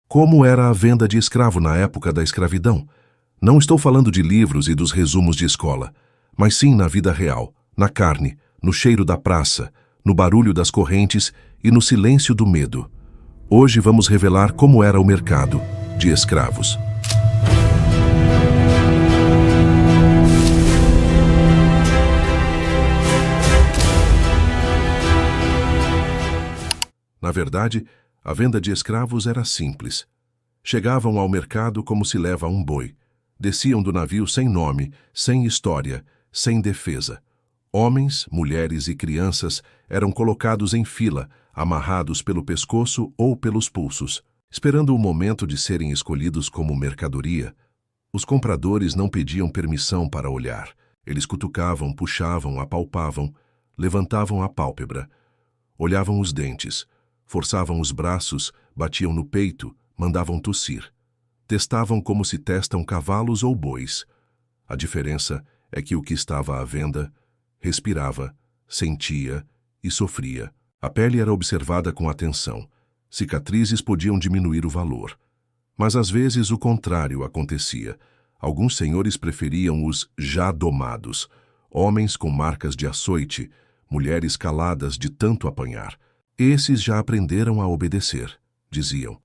Como era a venda de escravo na época da escravidão? Não estou falando de livros e dos resumos de escola, mas sim na vida real, na carne, no cheiro da praça, no barulho das correntes e no silêncio do medo. Hoje vamos revelar como era o mercado de escravos. Na verdade, a venda de escravos era simples. Chegavam ao mercado como se leva um boi. Desciam do navio sem nome, sem história, sem defesa. Homens, mulheres e crianças eram colocados em fila, amarrados pelo pescoço ou pelos pulsos, esperando o momento de serem escolhidos como mercadoria. Os compradores não pediam permissão para olhar. Eles cutucavam, puxavam, apalpavam, levantavam a pálpebra, olhavam os dentes, forçavam os braços, batiam no peito, mandavam tossir. Testavam como se testam cavalos ou bois. A diferença é que o que estava à venda respirava, sentia e sofria. A pele era observada com atenção. Cicatrizes podiam diminuir o valor. Mas às vezes o contrário acontecia. Alguns senhores preferiam os já domados, homens com marcas de açoite, mulheres caladas de tanto apanhar. Esses já aprenderam a obedecer, diziam.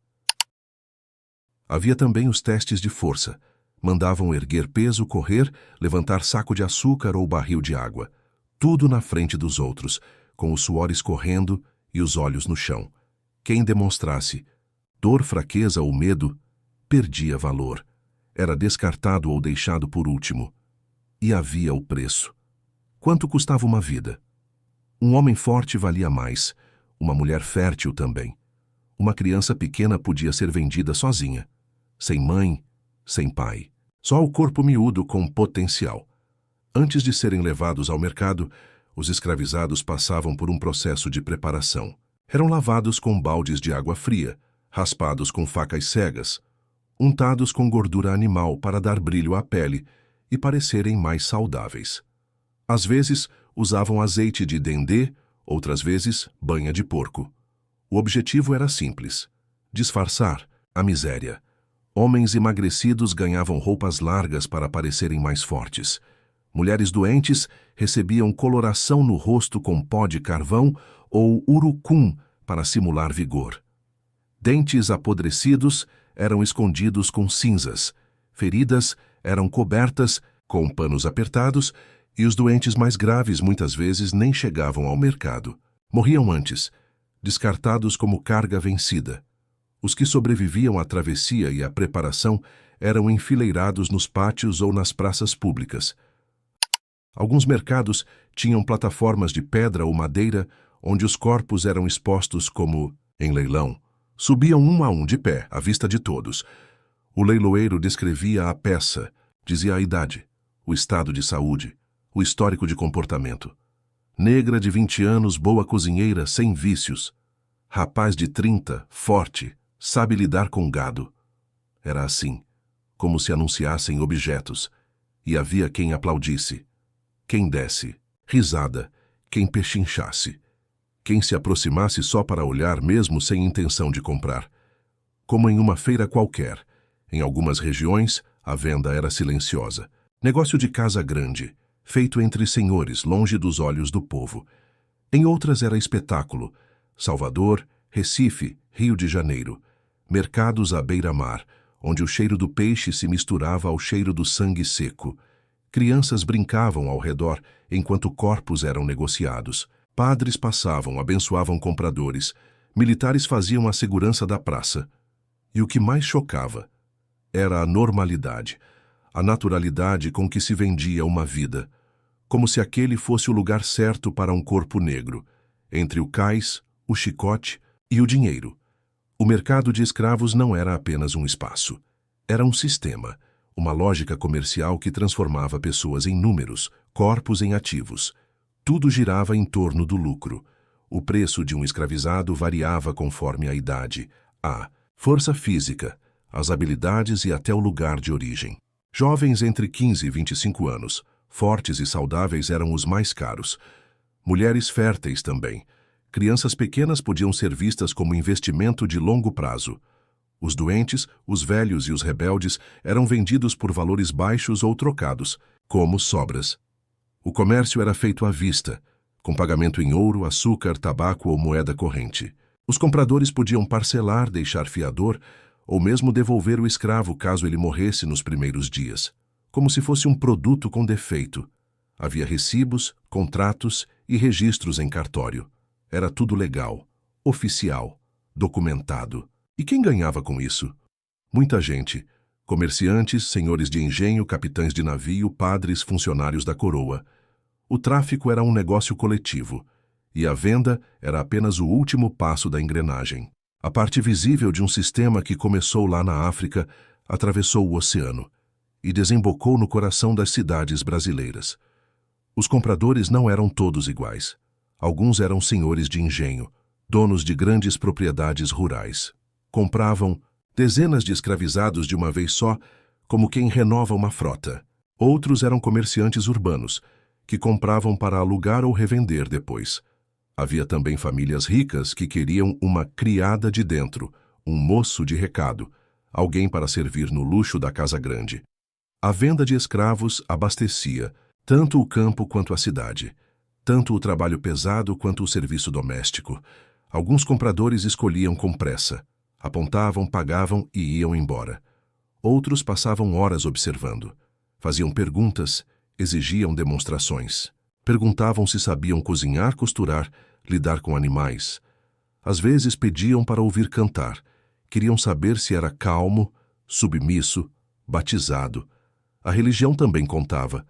Havia também os testes de força. Mandavam erguer peso, correr, levantar saco de açúcar ou barril de água. Tudo na frente dos outros, com o suor escorrendo e os olhos no chão. Quem demonstrasse dor, fraqueza ou medo, perdia valor. Era descartado ou deixado por último. E havia o preço. Quanto custava uma vida? Um homem forte valia mais. Uma mulher fértil também. Uma criança pequena podia ser vendida sozinha, sem mãe, sem pai. Só o corpo miúdo com potencial. Antes de serem levados ao mercado, os escravizados passavam por um processo de preparação. Eram lavados com baldes de água fria, raspados com facas cegas, untados com gordura animal para dar brilho à pele e parecerem mais saudáveis. Às vezes, usavam azeite de dendê, outras vezes, banha de porco. O objetivo era simples: disfarçar a miséria. Homens emagrecidos ganhavam roupas largas para parecerem mais fortes. Mulheres doentes recebiam coloração no rosto com pó de carvão ou urucum para simular vigor. Dentes apodrecidos eram escondidos com cinzas. Feridas eram cobertas com panos apertados e os doentes mais graves muitas vezes nem chegavam ao mercado. Morriam antes, descartados como carga vencida. Os que sobreviviam à travessia e à preparação eram enfileirados nos pátios ou nas praças públicas. Alguns mercados tinham plataformas de pedra ou madeira onde os corpos eram expostos como em leilão. Subiam um a um de pé, à vista de todos. O leiloeiro descrevia a peça, dizia a idade, o estado de saúde, o histórico de comportamento. Negra de 20 anos, boa cozinheira, sem vícios. Rapaz de 30, forte, sabe lidar com gado. Era assim, como se anunciassem objetos, e havia quem aplaudisse, quem desse risada, quem pechinchasse, quem se aproximasse só para olhar mesmo sem intenção de comprar. Como em uma feira qualquer, em algumas regiões, a venda era silenciosa. Negócio de casa grande, feito entre senhores, longe dos olhos do povo. Em outras era espetáculo. Salvador, Recife, Rio de Janeiro. Mercados à beira-mar, onde o cheiro do peixe se misturava ao cheiro do sangue seco. Crianças brincavam ao redor enquanto corpos eram negociados. Padres passavam, abençoavam compradores. Militares faziam a segurança da praça. E o que mais chocava era a normalidade, a naturalidade com que se vendia uma vida, como se aquele fosse o lugar certo para um corpo negro, entre o cais, o chicote e o dinheiro. O mercado de escravos não era apenas um espaço. Era um sistema, uma lógica comercial que transformava pessoas em números, corpos em ativos. Tudo girava em torno do lucro. O preço de um escravizado variava conforme a idade, a força física, as habilidades e até o lugar de origem. Jovens entre 15 e 25 anos, fortes e saudáveis eram os mais caros. Mulheres férteis também. Crianças pequenas podiam ser vistas como investimento de longo prazo. Os doentes, os velhos e os rebeldes eram vendidos por valores baixos ou trocados, como sobras. O comércio era feito à vista, com pagamento em ouro, açúcar, tabaco ou moeda corrente. Os compradores podiam parcelar, deixar fiador, ou mesmo devolver o escravo caso ele morresse nos primeiros dias, como se fosse um produto com defeito. Havia recibos, contratos e registros em cartório. Era tudo legal, oficial, documentado. E quem ganhava com isso? Muita gente. Comerciantes, senhores de engenho, capitães de navio, padres, funcionários da coroa. O tráfico era um negócio coletivo, e a venda era apenas o último passo da engrenagem. A parte visível de um sistema que começou lá na África, atravessou o oceano e desembocou no coração das cidades brasileiras. Os compradores não eram todos iguais. Alguns eram senhores de engenho, donos de grandes propriedades rurais. Compravam dezenas de escravizados de uma vez só, como quem renova uma frota. Outros eram comerciantes urbanos, que compravam para alugar ou revender depois. Havia também famílias ricas que queriam uma criada de dentro, um moço de recado, alguém para servir no luxo da casa grande. A venda de escravos abastecia tanto o campo quanto a cidade, tanto o trabalho pesado quanto o serviço doméstico. Alguns compradores escolhiam com pressa, apontavam, pagavam e iam embora. Outros passavam horas observando, faziam perguntas, exigiam demonstrações. Perguntavam se sabiam cozinhar, costurar, lidar com animais. Às vezes pediam para ouvir cantar. Queriam saber se era calmo, submisso, batizado. A religião também contava.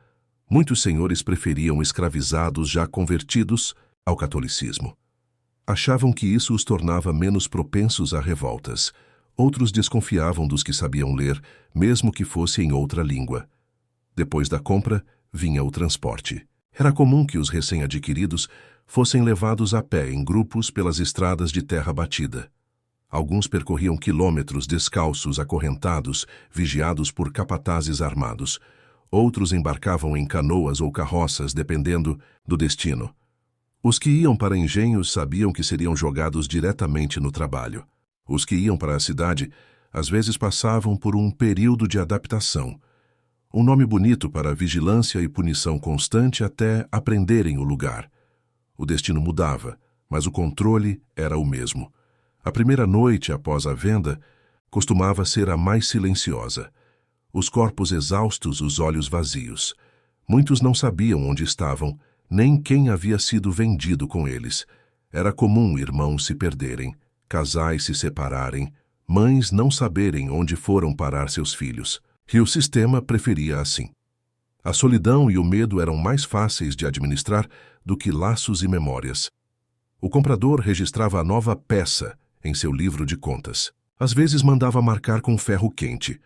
Muitos senhores preferiam escravizados já convertidos ao catolicismo. Achavam que isso os tornava menos propensos a revoltas. Outros desconfiavam dos que sabiam ler, mesmo que fosse em outra língua. Depois da compra, vinha o transporte. Era comum que os recém-adquiridos fossem levados a pé em grupos pelas estradas de terra batida. Alguns percorriam quilômetros descalços, acorrentados, vigiados por capatazes armados. Outros embarcavam em canoas ou carroças, dependendo do destino. Os que iam para engenhos sabiam que seriam jogados diretamente no trabalho. Os que iam para a cidade, às vezes passavam por um período de adaptação. Um nome bonito para vigilância e punição constante até aprenderem o lugar. O destino mudava, mas o controle era o mesmo. A primeira noite após a venda costumava ser a mais silenciosa. Os corpos exaustos, os olhos vazios. Muitos não sabiam onde estavam, nem quem havia sido vendido com eles. Era comum irmãos se perderem, casais se separarem, mães não saberem onde foram parar seus filhos. E o sistema preferia assim. A solidão e o medo eram mais fáceis de administrar do que laços e memórias. O comprador registrava a nova peça em seu livro de contas. Às vezes mandava marcar com ferro quente.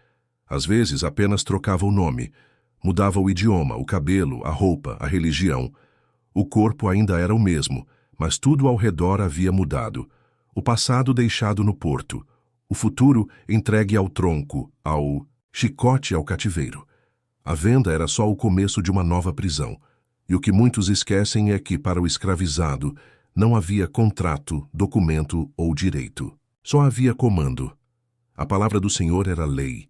Às vezes apenas trocava o nome. Mudava o idioma, o cabelo, a roupa, a religião. O corpo ainda era o mesmo, mas tudo ao redor havia mudado. O passado deixado no porto. O futuro entregue ao tronco, ao chicote, ao cativeiro. A venda era só o começo de uma nova prisão. E o que muitos esquecem é que, para o escravizado, não havia contrato, documento ou direito. Só havia comando. A palavra do Senhor era lei.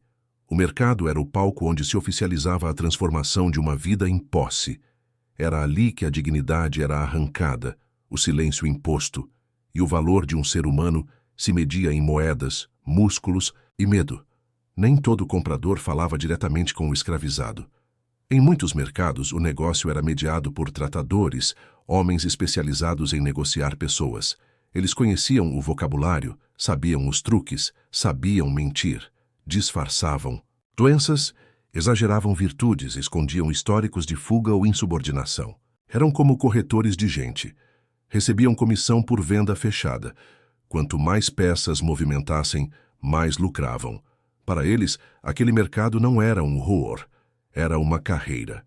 O mercado era o palco onde se oficializava a transformação de uma vida em posse. Era ali que a dignidade era arrancada, o silêncio imposto, e o valor de um ser humano se media em moedas, músculos e medo. Nem todo comprador falava diretamente com o escravizado. Em muitos mercados, o negócio era mediado por tratadores, homens especializados em negociar pessoas. Eles conheciam o vocabulário, sabiam os truques, sabiam mentir, disfarçavam doenças, exageravam virtudes, escondiam históricos de fuga ou insubordinação. Eram como corretores de gente. Recebiam comissão por venda fechada. Quanto mais peças movimentassem, mais lucravam. Para eles, aquele mercado não era um horror, era uma carreira.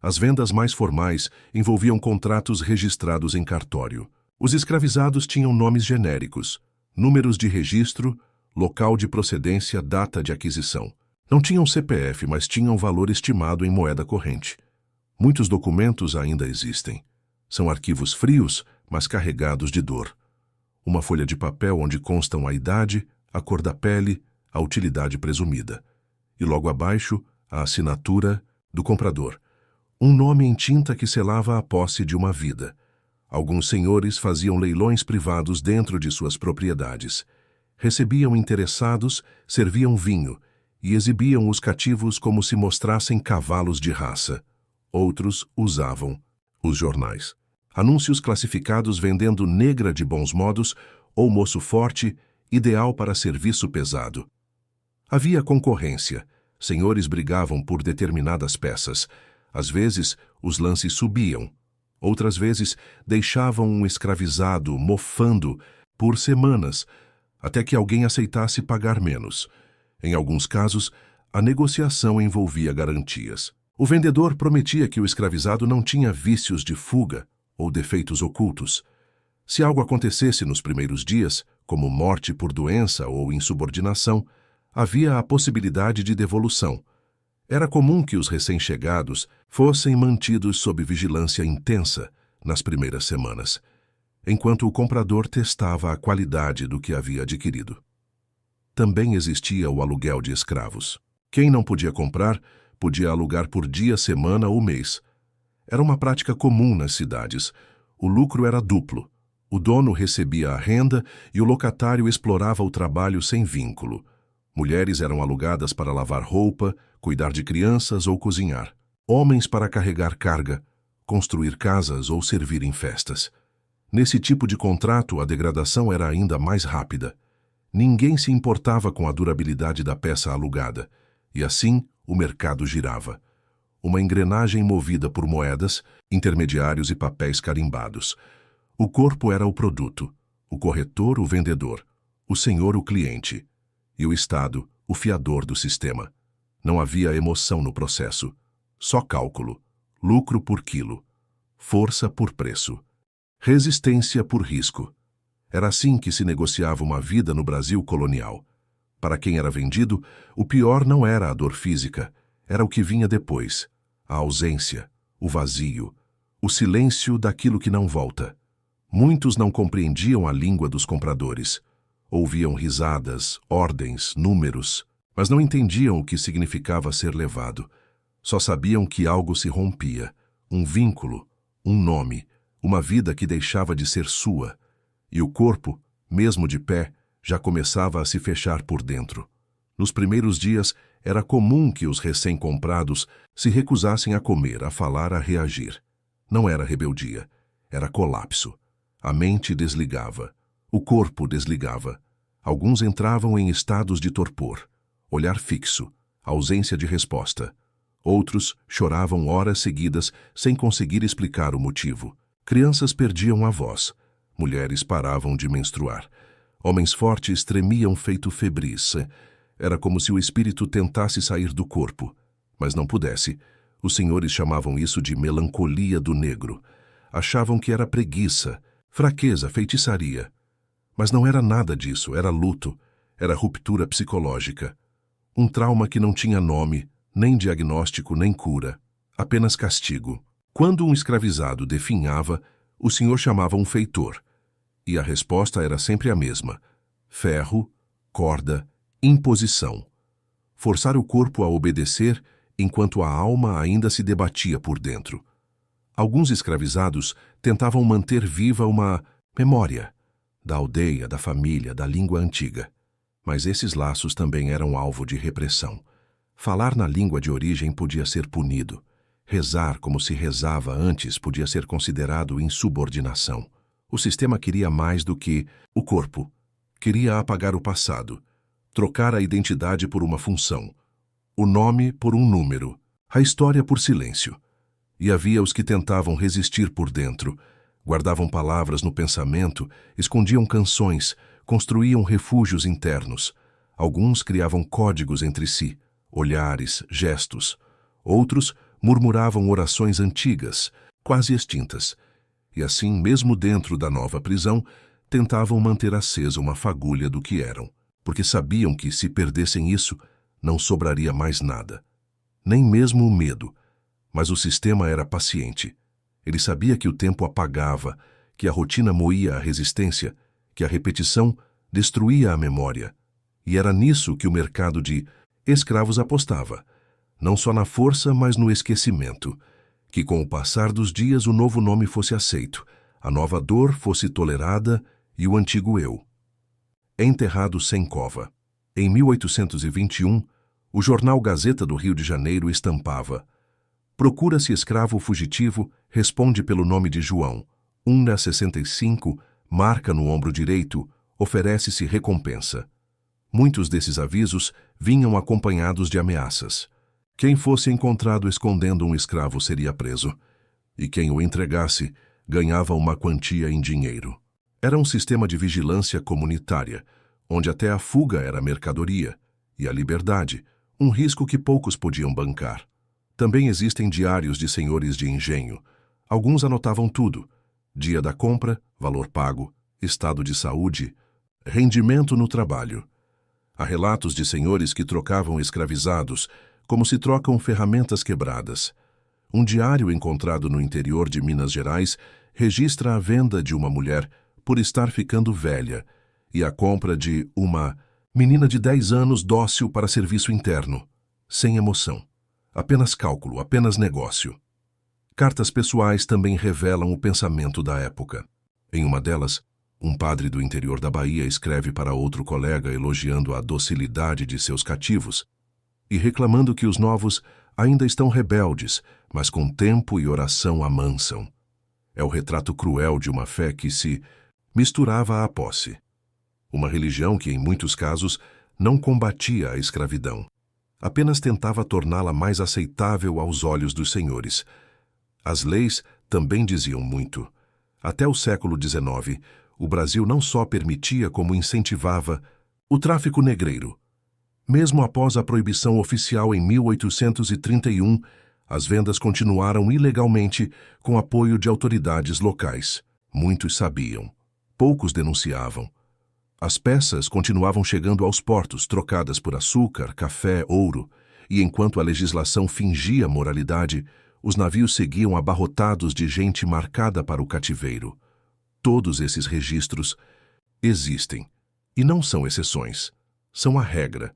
As vendas mais formais envolviam contratos registrados em cartório. Os escravizados tinham nomes genéricos, números de registro, local de procedência, data de aquisição. Não tinham CPF, mas tinham valor estimado em moeda corrente. Muitos documentos ainda existem. São arquivos frios, mas carregados de dor. Uma folha de papel onde constam a idade, a cor da pele, a utilidade presumida. E logo abaixo, a assinatura do comprador. Um nome em tinta que selava a posse de uma vida. Alguns senhores faziam leilões privados dentro de suas propriedades. Recebiam interessados, serviam vinho e exibiam os cativos como se mostrassem cavalos de raça. Outros usavam os jornais. Anúncios classificados vendendo negra de bons modos ou moço forte, ideal para serviço pesado. Havia concorrência. Senhores brigavam por determinadas peças. Às vezes, os lances subiam. Outras vezes, deixavam um escravizado mofando por semanas, até que alguém aceitasse pagar menos. Em alguns casos, a negociação envolvia garantias. O vendedor prometia que o escravizado não tinha vícios de fuga ou defeitos ocultos. Se algo acontecesse nos primeiros dias, como morte por doença ou insubordinação, havia a possibilidade de devolução. Era comum que os recém-chegados fossem mantidos sob vigilância intensa nas primeiras semanas, enquanto o comprador testava a qualidade do que havia adquirido. Também existia o aluguel de escravos. Quem não podia comprar, podia alugar por dia, semana ou mês. Era uma prática comum nas cidades. O lucro era duplo. O dono recebia a renda e o locatário explorava o trabalho sem vínculo. Mulheres eram alugadas para lavar roupa, cuidar de crianças ou cozinhar. Homens para carregar carga, construir casas ou servir em festas. Nesse tipo de contrato, a degradação era ainda mais rápida. Ninguém se importava com a durabilidade da peça alugada, e assim o mercado girava. Uma engrenagem movida por moedas, intermediários e papéis carimbados. O corpo era o produto, o corretor o vendedor, o senhor o cliente, e o Estado o fiador do sistema. Não havia emoção no processo, só cálculo, lucro por quilo, força por preço, resistência por risco. Era assim que se negociava uma vida no Brasil colonial. Para quem era vendido, o pior não era a dor física, era o que vinha depois, a ausência, o vazio, o silêncio daquilo que não volta. Muitos não compreendiam a língua dos compradores. Ouviam risadas, ordens, números, mas não entendiam o que significava ser levado. Só sabiam que algo se rompia, um vínculo, um nome, uma vida que deixava de ser sua. E o corpo, mesmo de pé, já começava a se fechar por dentro. Nos primeiros dias, era comum que os recém-comprados se recusassem a comer, a falar, a reagir. Não era rebeldia, era colapso. A mente desligava, o corpo desligava. Alguns entravam em estados de torpor, olhar fixo, ausência de resposta. Outros choravam horas seguidas sem conseguir explicar o motivo. Crianças perdiam a voz, mulheres paravam de menstruar. Homens fortes tremiam feito febris. Era como se o espírito tentasse sair do corpo, mas não pudesse. Os senhores chamavam isso de melancolia do negro. Achavam que era preguiça, fraqueza, feitiçaria. Mas não era nada disso, era luto, era ruptura psicológica. Um trauma que não tinha nome, nem diagnóstico, nem cura, apenas castigo. Quando um escravizado definhava, o senhor chamava um feitor. E a resposta era sempre a mesma: ferro, corda, imposição. Forçar o corpo a obedecer enquanto a alma ainda se debatia por dentro. Alguns escravizados tentavam manter viva uma memória da aldeia, da família, da língua antiga. Mas esses laços também eram alvo de repressão. Falar na língua de origem podia ser punido. Rezar como se rezava antes podia ser considerado insubordinação. O sistema queria mais do que o corpo. Queria apagar o passado, trocar a identidade por uma função, o nome por um número, a história por silêncio. E havia os que tentavam resistir por dentro, guardavam palavras no pensamento, escondiam canções, construíam refúgios internos. Alguns criavam códigos entre si, olhares, gestos. Outros murmuravam orações antigas, quase extintas. E assim, mesmo dentro da nova prisão, tentavam manter acesa uma fagulha do que eram, porque sabiam que, se perdessem isso, não sobraria mais nada. Nem mesmo o medo. Mas o sistema era paciente. Ele sabia que o tempo apagava, que a rotina moía a resistência, que a repetição destruía a memória. E era nisso que o mercado de escravos apostava, não só na força, mas no esquecimento, que com o passar dos dias o novo nome fosse aceito, a nova dor fosse tolerada e o antigo eu. Enterrado sem cova. Em 1821, o jornal Gazeta do Rio de Janeiro estampava: procura-se escravo fugitivo, responde pelo nome de João. 1/65, marca no ombro direito, oferece-se recompensa. Muitos desses avisos vinham acompanhados de ameaças. Quem fosse encontrado escondendo um escravo seria preso, e quem o entregasse ganhava uma quantia em dinheiro. Era um sistema de vigilância comunitária, onde até a fuga era mercadoria, e a liberdade, um risco que poucos podiam bancar. Também existem diários de senhores de engenho. Alguns anotavam tudo: dia da compra, valor pago, estado de saúde, rendimento no trabalho. Há relatos de senhores que trocavam escravizados, como se trocam ferramentas quebradas. Um diário encontrado no interior de Minas Gerais registra a venda de uma mulher por estar ficando velha e a compra de uma menina de 10 anos dócil para serviço interno, sem emoção. Apenas cálculo, apenas negócio. Cartas pessoais também revelam o pensamento da época. Em uma delas, um padre do interior da Bahia escreve para outro colega elogiando a docilidade de seus cativos e reclamando que os novos ainda estão rebeldes, mas com tempo e oração amansam. É o retrato cruel de uma fé que se misturava à posse. Uma religião que, em muitos casos, não combatia a escravidão. Apenas tentava torná-la mais aceitável aos olhos dos senhores. As leis também diziam muito. Até o século XIX, o Brasil não só permitia como incentivava o tráfico negreiro. Mesmo após a proibição oficial em 1831, as vendas continuaram ilegalmente com apoio de autoridades locais. Muitos sabiam. Poucos denunciavam. As peças continuavam chegando aos portos, trocadas por açúcar, café, ouro, e enquanto a legislação fingia moralidade, os navios seguiam abarrotados de gente marcada para o cativeiro. Todos esses registros existem, e não são exceções, são a regra.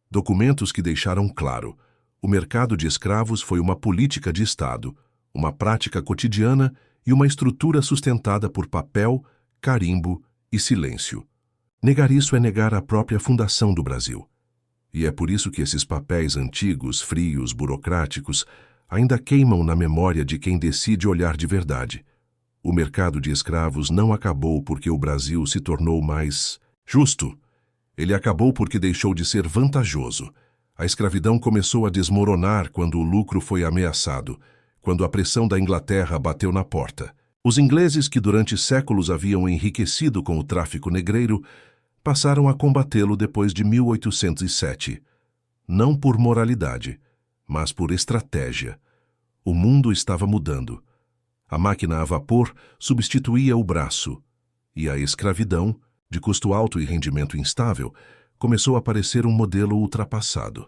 Documentos que deixaram claro: o mercado de escravos foi uma política de Estado, uma prática cotidiana e uma estrutura sustentada por papel, carimbo e silêncio. Negar isso é negar a própria fundação do Brasil. E é por isso que esses papéis antigos, frios, burocráticos, ainda queimam na memória de quem decide olhar de verdade. O mercado de escravos não acabou porque o Brasil se tornou mais justo. Ele acabou porque deixou de ser vantajoso. A escravidão começou a desmoronar quando o lucro foi ameaçado, quando a pressão da Inglaterra bateu na porta. Os ingleses, que durante séculos haviam enriquecido com o tráfico negreiro, passaram a combatê-lo depois de 1807. Não por moralidade, mas por estratégia. O mundo estava mudando. A máquina a vapor substituía o braço, e a escravidão, de custo alto e rendimento instável, começou a parecer um modelo ultrapassado.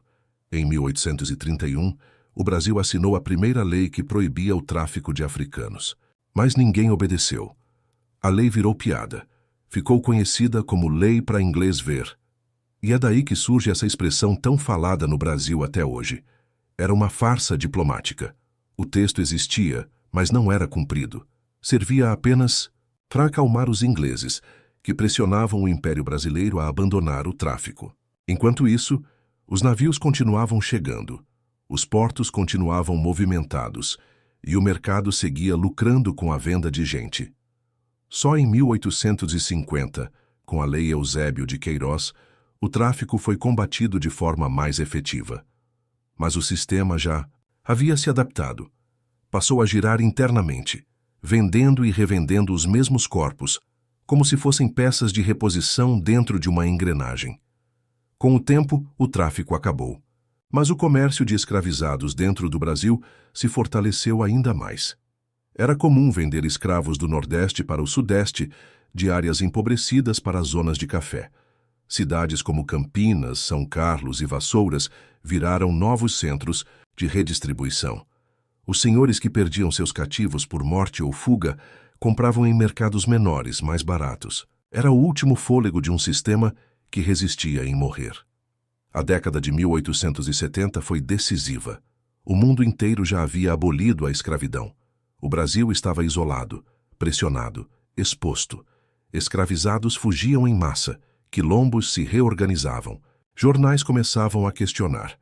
Em 1831, o Brasil assinou a primeira lei que proibia o tráfico de africanos. Mas ninguém obedeceu. A lei virou piada. Ficou conhecida como Lei para Inglês Ver. E é daí que surge essa expressão tão falada no Brasil até hoje. Era uma farsa diplomática. O texto existia, mas não era cumprido. Servia apenas para acalmar os ingleses, que pressionavam o Império Brasileiro a abandonar o tráfico. Enquanto isso, os navios continuavam chegando, os portos continuavam movimentados e o mercado seguia lucrando com a venda de gente. Só em 1850, com a Lei Eusébio de Queiroz, o tráfico foi combatido de forma mais efetiva. Mas o sistema já havia se adaptado. Passou a girar internamente, vendendo e revendendo os mesmos corpos, como se fossem peças de reposição dentro de uma engrenagem. Com o tempo, o tráfico acabou. Mas o comércio de escravizados dentro do Brasil se fortaleceu ainda mais. Era comum vender escravos do Nordeste para o Sudeste, de áreas empobrecidas para as zonas de café. Cidades como Campinas, São Carlos e Vassouras viraram novos centros de redistribuição. Os senhores que perdiam seus cativos por morte ou fuga compravam em mercados menores, mais baratos. Era o último fôlego de um sistema que resistia em morrer. A década de 1870 foi decisiva. O mundo inteiro já havia abolido a escravidão. O Brasil estava isolado, pressionado, exposto. Escravizados fugiam em massa, quilombos se reorganizavam, jornais começavam a questionar.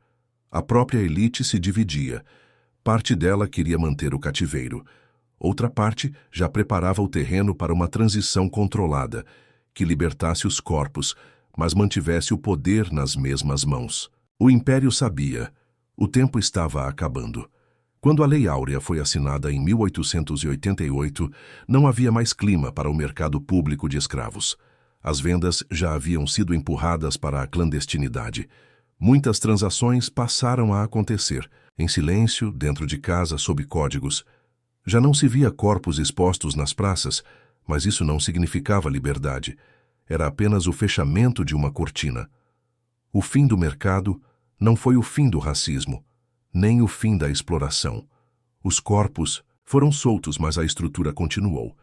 A própria elite se dividia. Parte dela queria manter o cativeiro. Outra parte já preparava o terreno para uma transição controlada, que libertasse os corpos, mas mantivesse o poder nas mesmas mãos. O Império sabia. O tempo estava acabando. Quando a Lei Áurea foi assinada em 1888, não havia mais clima para o mercado público de escravos. As vendas já haviam sido empurradas para a clandestinidade. Muitas transações passaram a acontecer, em silêncio, dentro de casa, sob códigos. Já não se via corpos expostos nas praças, mas isso não significava liberdade. Era apenas o fechamento de uma cortina. O fim do mercado não foi o fim do racismo, nem o fim da exploração. Os corpos foram soltos, mas a estrutura continuou.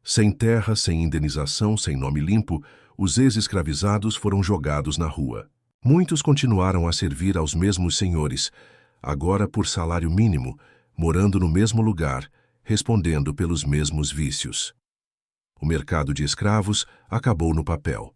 Sem terra, sem indenização, sem nome limpo, os ex-escravizados foram jogados na rua. Muitos continuaram a servir aos mesmos senhores, agora por salário mínimo, morando no mesmo lugar, respondendo pelos mesmos vícios. O mercado de escravos acabou no papel.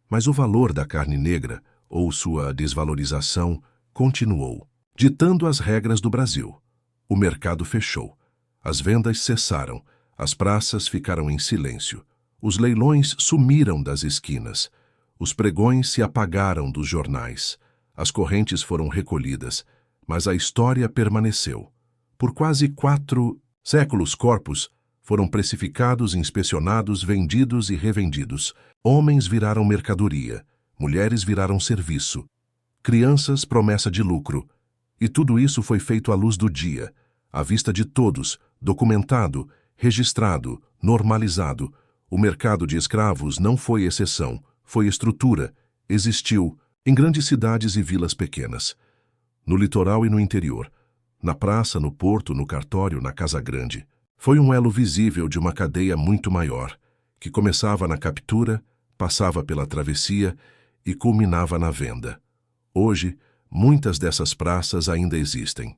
Mas o valor da carne negra, ou sua desvalorização, continuou, ditando as regras do Brasil. O mercado fechou. As vendas cessaram. As praças ficaram em silêncio. Os leilões sumiram das esquinas. Os pregões se apagaram dos jornais. As correntes foram recolhidas, mas a história permaneceu. Por quase 4 séculos, corpos foram precificados, inspecionados, vendidos e revendidos. Homens viraram mercadoria, mulheres viraram serviço, crianças promessa de lucro. E tudo isso foi feito à luz do dia, à vista de todos, documentado, registrado, normalizado. O mercado de escravos não foi exceção, foi estrutura, existiu em grandes cidades e vilas pequenas, no litoral e no interior, na praça, no porto, no cartório, na casa grande. Foi um elo visível de uma cadeia muito maior, que começava na captura, passava pela travessia e culminava na venda. Hoje, muitas dessas praças ainda existem.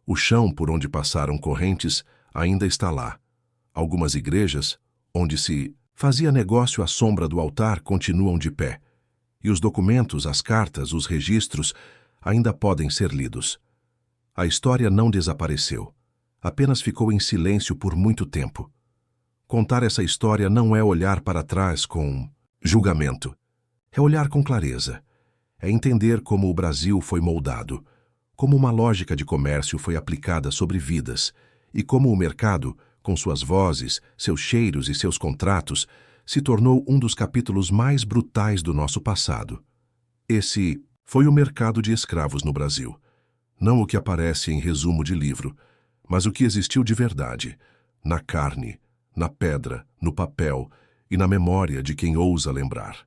O chão por onde passaram correntes ainda está lá. Algumas igrejas, onde se fazia negócio à sombra do altar, continuam de pé. E os documentos, as cartas, os registros ainda podem ser lidos. A história não desapareceu. Apenas ficou em silêncio por muito tempo. Contar essa história não é olhar para trás com julgamento. É olhar com clareza. É entender como o Brasil foi moldado, como uma lógica de comércio foi aplicada sobre vidas e como o mercado, com suas vozes, seus cheiros e seus contratos, se tornou um dos capítulos mais brutais do nosso passado. Esse foi o mercado de escravos no Brasil. Não o que aparece em resumo de livro, mas o que existiu de verdade, na carne, na pedra, no papel e na memória de quem ousa lembrar.